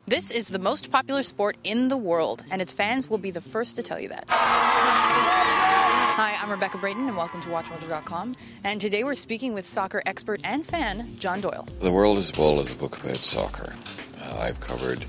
This is the most popular sport in the world, and its fans will be the first to tell you that. Hi, I'm Rebecca Braden, and welcome to WatchMojo.com. And today we're speaking with soccer expert and fan, John Doyle. The World is Ball is a book about soccer. I've covered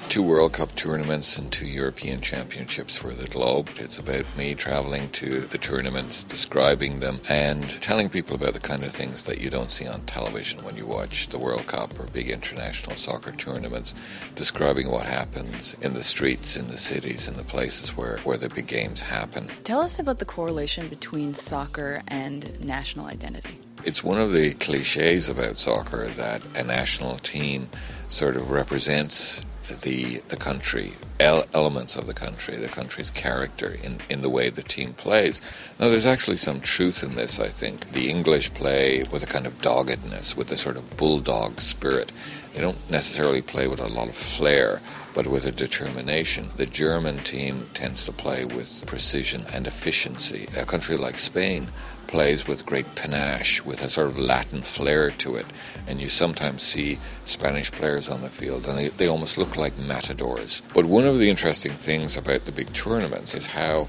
2 World Cup tournaments and 2 European Championships for the globe. It's about me travelling to the tournaments, describing them, and telling people about the kind of things that you don't see on television when you watch the World Cup or big international soccer tournaments, describing what happens in the streets, in the cities, in the places where the big games happen. Tell us about the correlation between soccer and national identity. It's one of the cliches about soccer that a national team sort of represents the country, elements of the country's character in the way the team plays. Now, there's actually some truth in this, I think. The English play with a kind of doggedness, with a sort of bulldog spirit. They don't necessarily play with a lot of flair, but with a determination. The German team tends to play with precision and efficiency. A country like Spain plays with great panache, with a sort of Latin flair to it. And you sometimes see Spanish players on the field, and they almost look like matadors. But one of the interesting things about the big tournaments is how,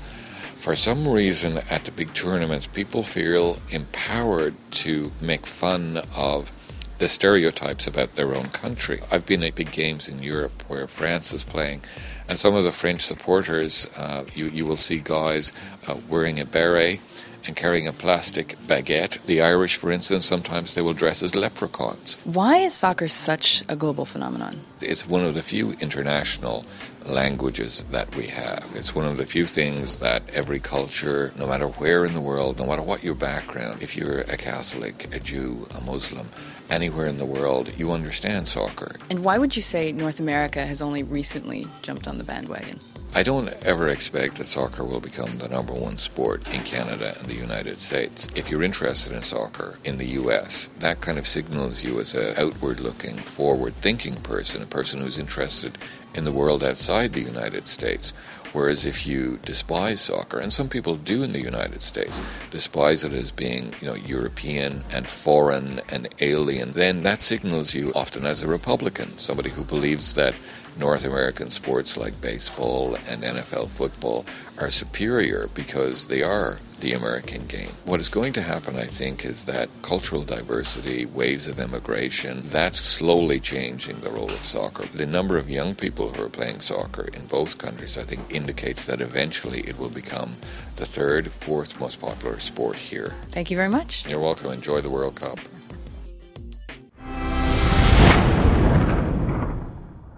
for some reason, at the big tournaments, people feel empowered to make fun of the stereotypes about their own country. I've been at big games in Europe where France is playing, and some of the French supporters, you will see guys wearing a beret and carrying a plastic baguette. The Irish, for instance, sometimes they will dress as leprechauns. Why is soccer such a global phenomenon? It's one of the few international languages that we have. It's one of the few things that every culture, no matter where in the world, no matter what your background, if you're a Catholic, a Jew, a Muslim, anywhere in the world, you understand soccer. And why would you say North America has only recently jumped on the bandwagon? I don't ever expect that soccer will become the number 1 sport in Canada and the United States. If you're interested in soccer in the US, that kind of signals you as an outward-looking, forward-thinking person, a person who's interested in the world outside the United States. Whereas if you despise soccer, and some people do in the United States, despise it as being, European and foreign and alien, then that signals you often as a Republican, somebody who believes that North American sports like baseball and NFL football are superior because they are the American game. What is going to happen, I think, is that cultural diversity, waves of immigration, that's slowly changing the role of soccer. The number of young people who are playing soccer in both countries, I think, indicates that eventually it will become the 3rd, 4th most popular sport here. Thank you very much. You're welcome. Enjoy the World Cup.